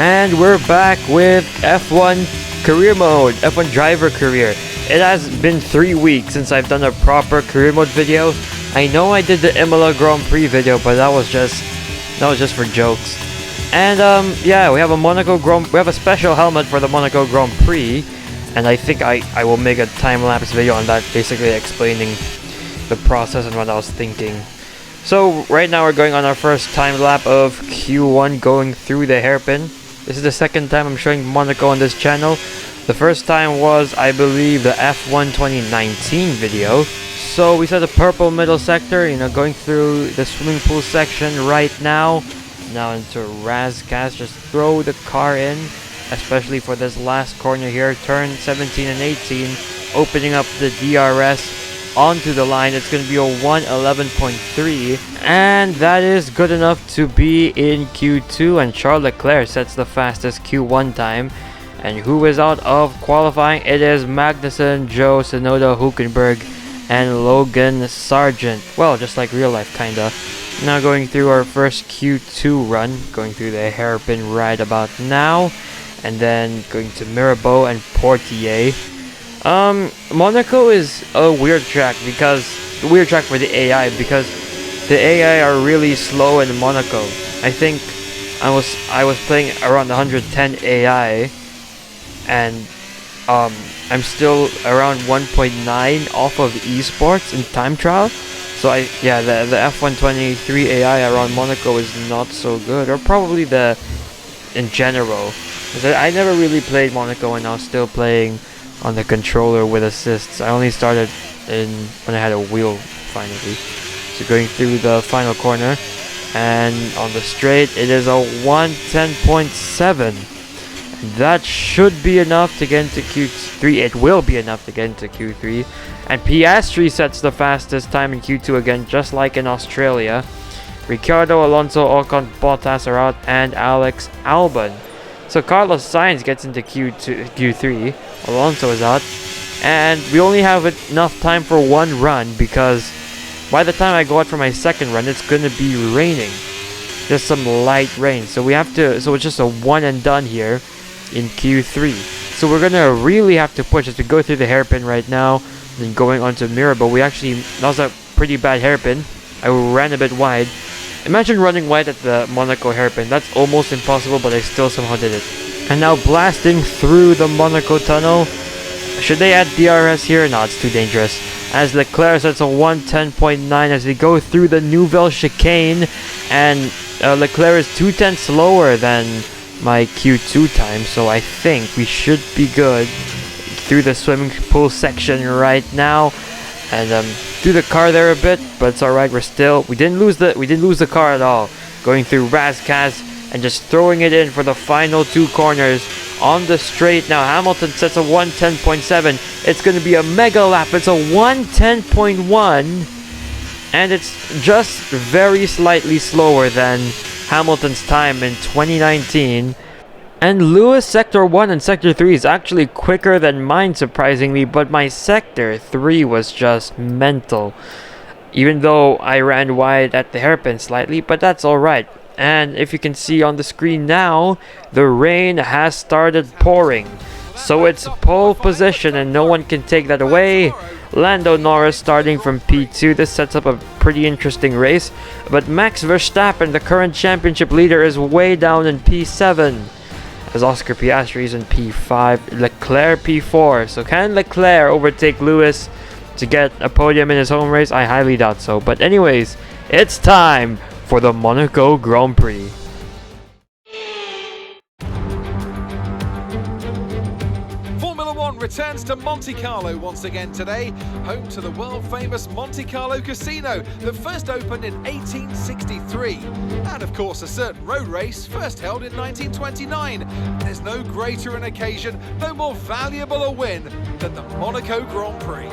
And we're back with F1 career mode, F1 driver career. It has been 3 weeks since I've done a proper career mode video. I know I did the Imola Grand Prix video, but that was just for jokes. And yeah, we have a special helmet for the Monaco Grand Prix, and I think I will make a time-lapse video on that, basically explaining the process and what I was thinking. So right now we're going on our first time lap of Q1 going through the hairpin. This is the second time I'm showing Monaco on this channel. The first time was, I believe, the F1 2019 video. So we saw the purple middle sector, going through the swimming pool section right now. Now into RYZEN, just throw the car in, especially for this last corner here, turn 17 and 18, opening up the DRS onto the line. It's going to be a 1:11.3, and that is good enough to be in Q2, and Charles Leclerc sets the fastest Q1 time. And who is out of qualifying? It is Magnussen, Joe, Tsunoda, Hülkenberg, and Logan Sargent. Well, just like real life, kinda. Now going through our first Q2 run, going through the hairpin right about now, and then going to Mirabeau and Portier. Monaco is a weird track for the AI, because the AI are really slow in Monaco. I think I was playing around 110 AI, and I'm still around 1.9 off of esports in time trial. So the F1 23 AI around Monaco is not so good, or probably in general. I never really played Monaco, and I was still playing on the controller with assists. I only started when I had a wheel finally. So going through the final corner, and on the straight it is a 1:10.7. That should be enough to get into Q3. It will be enough to get into Q3. And Piastri sets the fastest time in Q2 again, just like in Australia. Ricciardo, Alonso, Ocon, Bottas are out, and Alex Albon. So Carlos Sainz gets into Q3. Alonso is out, and we only have enough time for one run, because by the time I go out for my second run, it's gonna be raining. Just some light rain, so it's just a one and done here in Q3. So we're gonna really have to push it to go through the hairpin right now. Then going on to Mirabeau, that was a pretty bad hairpin. I ran a bit wide. Imagine running wide at the Monaco hairpin. That's almost impossible, but I still somehow did it. And now blasting through the Monaco tunnel. Should they add DRS here? No, it's too dangerous. As Leclerc sets a 1:10.9 as they go through the Nouvelle chicane. And Leclerc is 2/10 slower than my Q2 time. So I think we should be good through the swimming pool section right now. And through the car there a bit, but it's alright. We didn't lose the car at all. Going through RYZEN and just throwing it in for the final two corners on the straight. Now Hamilton sets a 1:10.7. It's going to be a mega lap. It's a 1:10.1, and it's just very slightly slower than Hamilton's time in 2019. And Lewis Sector 1 and Sector 3 is actually quicker than mine, surprisingly, but my Sector 3 was just mental. Even though I ran wide at the hairpin slightly, but that's alright. And if you can see on the screen now, the rain has started pouring. So it's pole position and no one can take that away. Lando Norris starting from P2. This sets up a pretty interesting race. But Max Verstappen, the current championship leader, is way down in P7. As Oscar Piastri is in P5, Leclerc P4. So can Leclerc overtake Lewis to get a podium in his home race? I highly doubt so. But anyways, it's time for the Monaco Grand Prix. Formula One returns to Monte Carlo once again today, home to the world-famous Monte Carlo Casino that first opened in 1863. And of course a certain road race first held in 1929. There's no greater an occasion, no more valuable a win than the Monaco Grand Prix.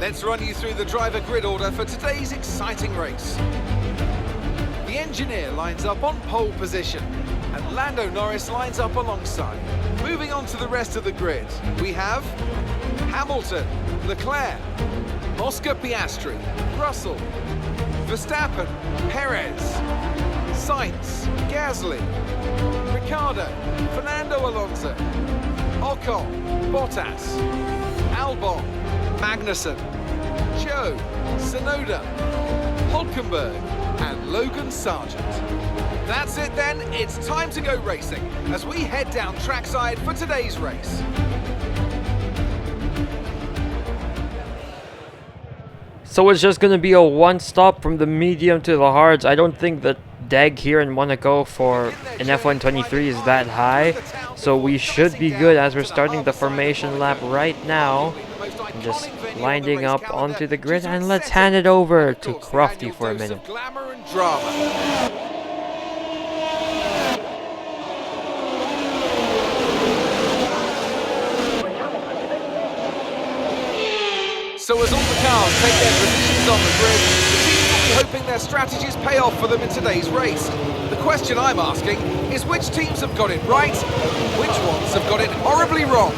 Let's run you through the driver grid order for today's exciting race. The engineer lines up on pole position, and Lando Norris lines up alongside. Moving on to the rest of the grid, we have Hamilton, Leclerc, Oscar Piastri, Russell, Verstappen, Perez, Sainz, Gasly, Ricciardo, Fernando Alonso, Ocon, Bottas, Albon, Magnussen, Joe, Tsunoda, Hulkenberg, and Logan Sargent. That's it then, it's time to go racing as we head down trackside for today's race. So it's just going to be a one stop from the medium to the hards. I don't think the DEG here in Monaco for an F1 23 is that high. So we should be good as we're starting the formation lap right now. Just lining up onto the grid, and let's hand it over to Crofty for a minute. So as all the cars take their positions on the grid, the teams will be hoping their strategies pay off for them in today's race. The question I'm asking is which teams have got it right, which ones have got it horribly wrong?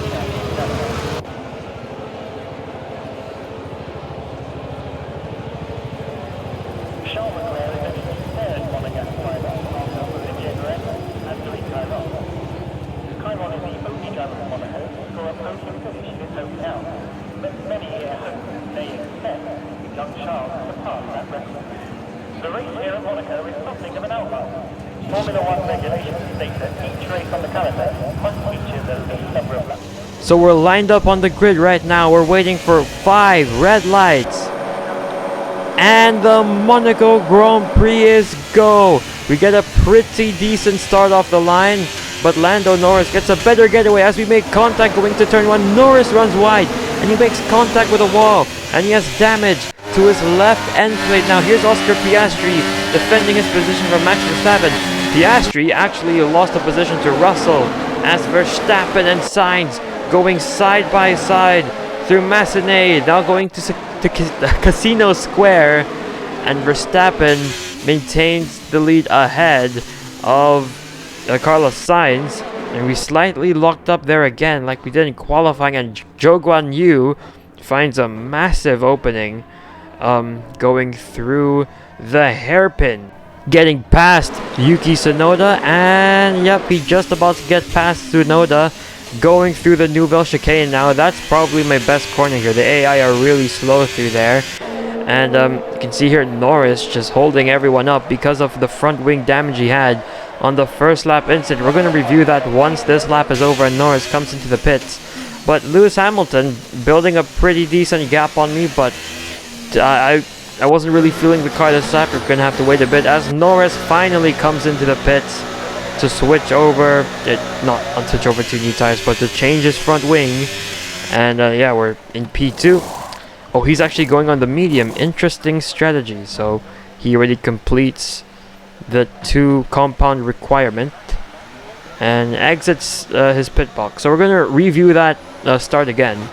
The race here at Monaco is something of an outlier. Formula One regulations state that each race on the calendar must feature the number of laps. So we're lined up on the grid right now. We're waiting for 5 red lights. And the Monaco Grand Prix is go. We get a pretty decent start off the line, but Lando Norris gets a better getaway as we make contact going to turn 1. Norris runs wide and he makes contact with a wall, and he has damage to his left end plate. Now here's Oscar Piastri defending his position from Max Verstappen. Piastri actually lost the position to Russell as Verstappen and Sainz going side by side through Massenet, now going to Casino Square, and Verstappen maintains the lead ahead of Carlos Sainz, and we slightly locked up there again like we did in qualifying, and Zhou Guan Yu finds a massive opening going through the hairpin, getting past Yuki Tsunoda, and yep, he just about to get past Tsunoda, going through the Nouvelle chicane. Now that's probably my best corner here. The AI are really slow through there, and you can see here Norris just holding everyone up because of the front wing damage he had on the first lap incident. We're going to review that once this lap is over and Norris comes into the pits. But Lewis Hamilton building a pretty decent gap on me, but I wasn't really feeling the car this lap. We're going to have to wait a bit as Norris finally comes into the pits to switch over, not switch over to new tires, but to change his front wing. And yeah, we're in P2. Oh, he's actually going on the medium. Interesting strategy. So he already completes the 2 compound requirement and exits his pit box. So we're going to review that start again.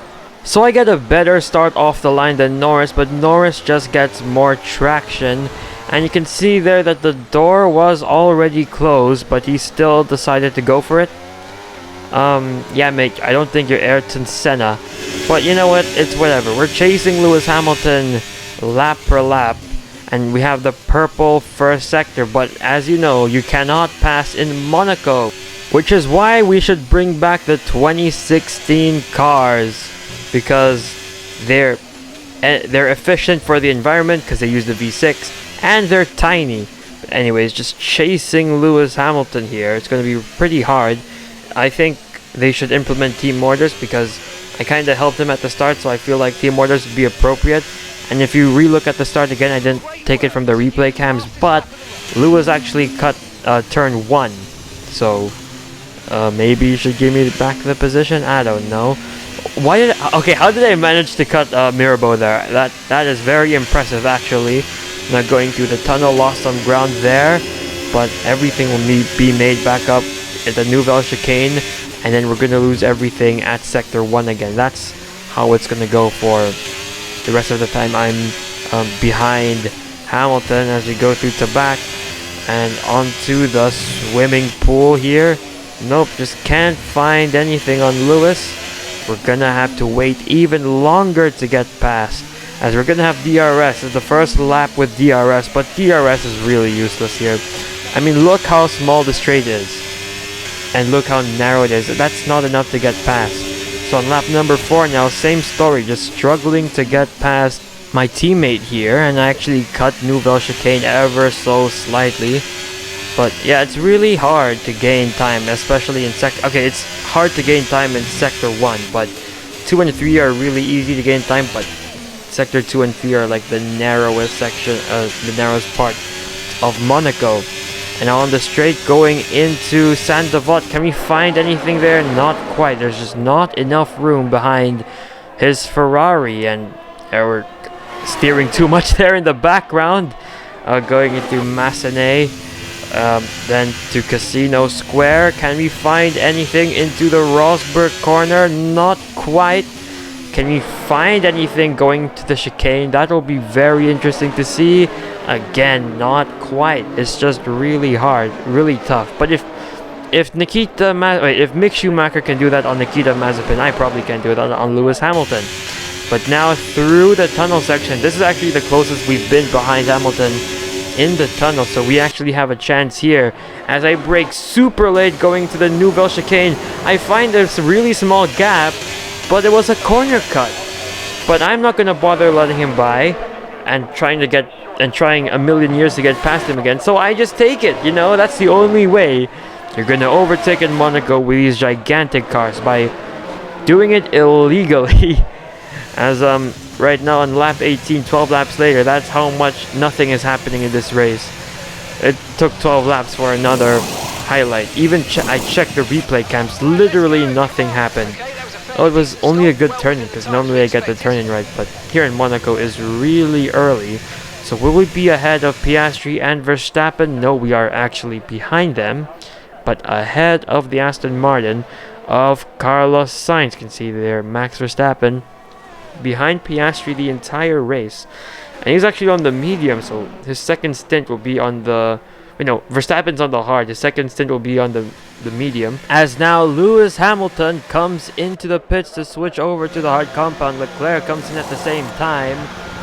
So I get a better start off the line than Norris, but Norris just gets more traction. And you can see there that the door was already closed, but he still decided to go for it. Yeah, mate, I don't think you're Ayrton Senna. But you know what? It's whatever. We're chasing Lewis Hamilton lap per lap, and we have the purple first sector. But as you know, you cannot pass in Monaco, which is why we should bring back the 2016 cars, because they're efficient for the environment because they use the V6. And they're tiny. But anyways, just chasing Lewis Hamilton here. It's going to be pretty hard. I think they should implement team orders because I kind of helped him at the start, so I feel like team orders would be appropriate. And if you relook at the start again, I didn't take it from the replay cams, but Lewis actually cut turn 1. So maybe you should give me back the position. I don't know. How did I manage to cut Mirabeau there? That is very impressive actually. Not going through the tunnel, lost some ground there, but everything will be made back up at the Nouvelle chicane, and then we're going to lose everything at sector 1 again. That's how it's going to go for The rest of the time I'm behind Hamilton as we go through Tabac and onto the swimming pool here. Nope, just can't find anything on Lewis. We're gonna have to wait even longer to get past, as we're gonna have DRS. It's the first lap with DRS, but DRS is really useless here. I mean, look how small the straight is, and look how narrow it is. That's not enough to get past. So on lap number 4 now, same story, just struggling to get past my teammate here, and I actually cut Nouvelle Chicane ever so slightly. But yeah, it's really hard to gain time, especially in sector. Okay, it's hard to gain time in sector 1, but 2 and 3 are really easy to gain time. But sector 2 and 3 are like the narrowest section, the narrowest part of Monaco. And now on the straight going into Saint-Devote, can we find anything there? Not quite. There's just not enough room behind his Ferrari, and we're steering too much there in the background. Going into Massenet. Then to Casino Square. Can we find anything into the Rosberg corner? Not quite. Can we find anything going to the chicane? That will be very interesting to see. Again, not quite. It's just really hard, really tough. But if Mick Schumacher can do that on Nikita Mazepin, I probably can do it on Lewis Hamilton. But now through the tunnel section, this is actually the closest we've been behind Hamilton in the tunnel, so we actually have a chance here. As I brake super late going to the Nouvelle Chicane, I find there's a really small gap, but it was a corner cut. But I'm not gonna bother letting him by and trying a million years to get past him again, so I just take it, you know. That's the only way you're gonna overtake in Monaco with these gigantic cars, by doing it illegally. As right now on lap 18, 12 laps later, that's how much nothing is happening in this race. It took 12 laps for another highlight. Even I checked the replay cams, literally nothing happened. Oh, it was only a good turn-in, because normally I get the turn-in right, but here in Monaco is really early. So will we be ahead of Piastri and Verstappen? No, we are actually behind them, but ahead of the Aston Martin of Carlos Sainz. You can see there Max Verstappen behind Piastri the entire race, and he's actually on the medium, so his second stint will be on the, Verstappen's on the hard, his second stint will be on the medium. As now Lewis Hamilton comes into the pits to switch over to the hard compound. Leclerc comes in at the same time.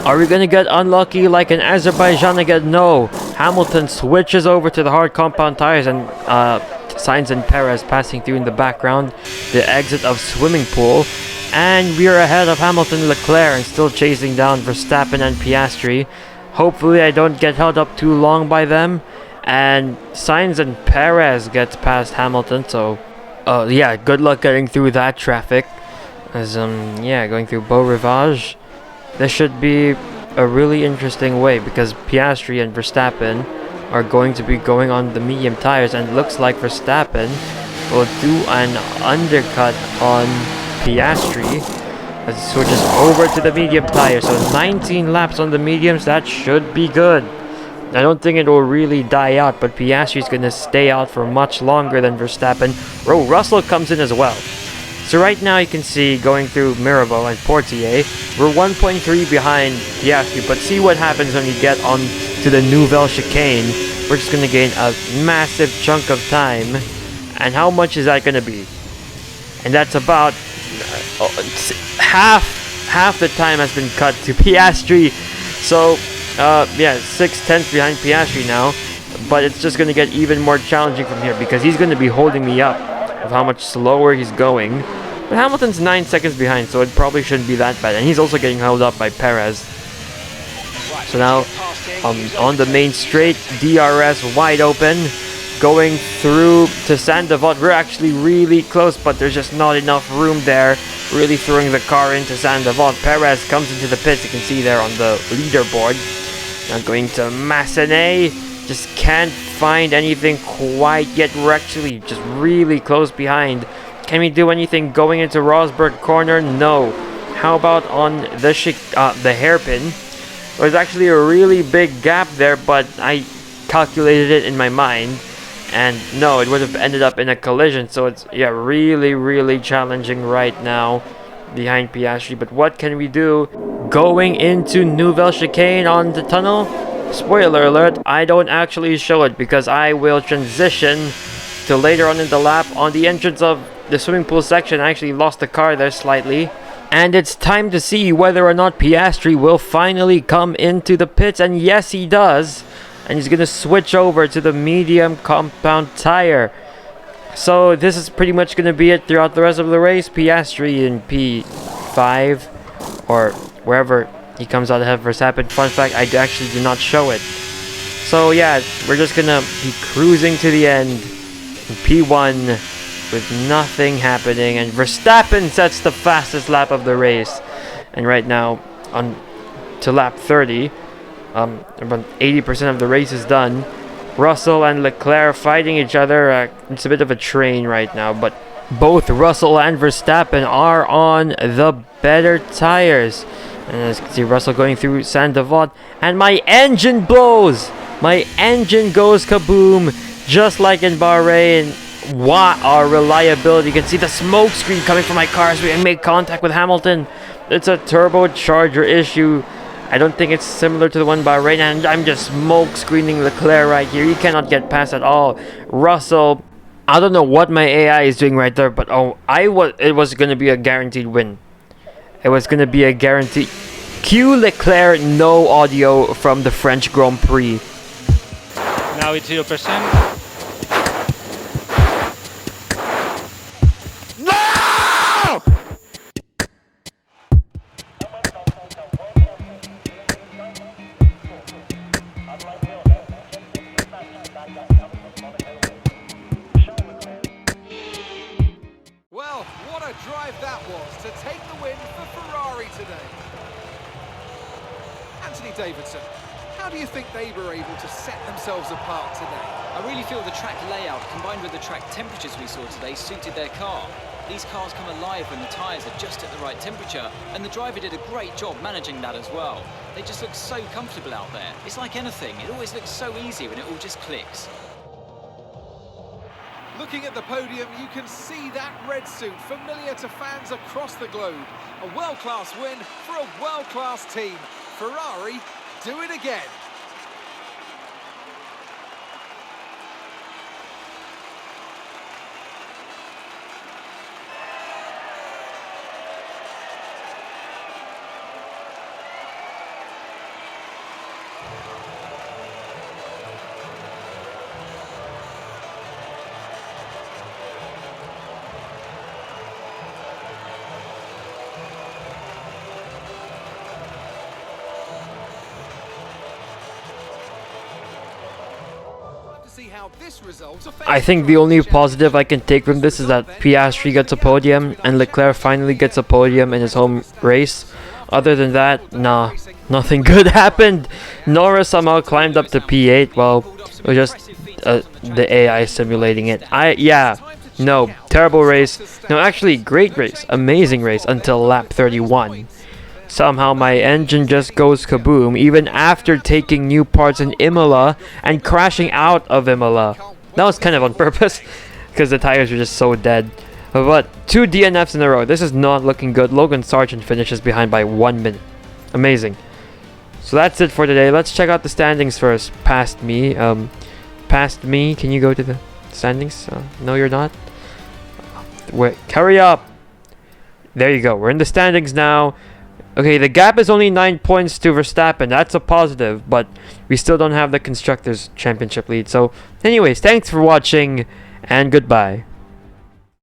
Are we gonna get unlucky like in Azerbaijan again? No, Hamilton switches over to the hard compound tires, and Sainz and Perez passing through in the background, the exit of swimming pool. And we are ahead of Hamilton, Leclerc, and still chasing down Verstappen and Piastri. Hopefully I don't get held up too long by them. And Sainz and Perez gets past Hamilton, so yeah, good luck getting through that traffic. As going through Beau Rivage. This should be a really interesting way, because Piastri and Verstappen are going to be going on the medium tires, and it looks like Verstappen will do an undercut on Piastri as he switches over to the medium tire. So 19 laps on the mediums, that should be good. I don't think it will really die out, but Piastri is going to stay out for much longer than Verstappen. Oh, Russell comes in as well. So right now you can see, going through Mirabeau and Portier, we're 1.3 behind Piastri, but see what happens when we get on to the Nouvelle Chicane. We're just going to gain a massive chunk of time. And how much is that going to be? And that's about half the time has been cut to Piastri. So 6/10 behind Piastri now, but it's just going to get even more challenging from here, because he's going to be holding me up of how much slower he's going. But Hamilton's 9 seconds behind, so it probably shouldn't be that bad, and he's also getting held up by Perez. So now on the main straight, DRS wide open, going through to Saint-Devote. We're actually really close, but there's just not enough room there, really throwing the car into Saint-Devote. Perez comes into the pits, you can see there on the leaderboard. Now going to Massenet, just can't find anything quite yet. We're actually just really close behind. Can we do anything going into Rosberg corner? No. How about on the hairpin? There's actually a really big gap there, but I calculated it in my mind, and no, it would have ended up in a collision. So it's really challenging right now behind Piastri. But what can we do? going into Nouvelle Chicane on the tunnel. Spoiler alert, I don't actually show it because I will transition to later on in the lap. On the entrance of the swimming pool section, I actually lost the car there slightly. And it's time to see whether or not Piastri will finally come into the pits. And yes, he does. And he's going to switch over to the medium compound tire. So this is pretty much going to be it throughout the rest of the race. Piastri in P5 or wherever he comes out ahead of Verstappen. Fun fact, I actually did not show it. So yeah, we're just going to be cruising to the end in P1 with nothing happening. And Verstappen sets the fastest lap of the race. And right now, on to lap 30, about 80% of the race is done. Russell and Leclerc fighting each other. It's a bit of a train right now, but both Russell and Verstappen are on the better tires. And as you can see, Russell going through Saint-Devote, and my engine blows! My engine goes kaboom, just like in Bahrain. What our reliability. You can see the smoke screen coming from my car as we make contact with Hamilton. It's a turbocharger issue. I don't think it's similar to the one by Bahrain, and I'm just smoke screening Leclerc right here. He cannot get past at all. Russell, I don't know what my AI is doing right there, but it was going to be a guaranteed win. It was going to be a guaranteed. Cue Leclerc, no audio from the French Grand Prix. Now it's 0%. Well, what a drive that was to take the win for Ferrari today. Anthony Davidson, how do you think they were able to set themselves apart today? I really feel the track layout combined with the track temperatures we saw today suited their car. These cars come alive when the tyres are just at the right temperature, and the driver did a great job managing that as well. They just look so comfortable out there. It's like anything, it always looks so easy when it all just clicks. Looking at the podium, you can see that red suit familiar to fans across the globe. A world-class win for a world-class team. Ferrari do it again. I think the only positive I can take from this is that Piastri gets a podium and Leclerc finally gets a podium in his home race. Other than that, nah, nothing good happened. Norris somehow climbed up to P8. Well, it was just the AI simulating it. No, terrible race. No, actually, great race, amazing race until lap 31. Somehow my engine just goes kaboom even after taking new parts in Imola and crashing out of Imola. That was kind of on purpose because the tires were just so dead. But 2 DNFs in a row. This is not looking good. Logan Sargent finishes behind by 1 minute. Amazing. So that's it for today. Let's check out the standings first. Past me. Can you go to the standings? No, you're not. Wait, hurry up. There you go. We're in the standings now. Okay, the gap is only 9 points to Verstappen. That's a positive, but we still don't have the Constructors' Championship lead. So, anyways, thanks for watching, and goodbye.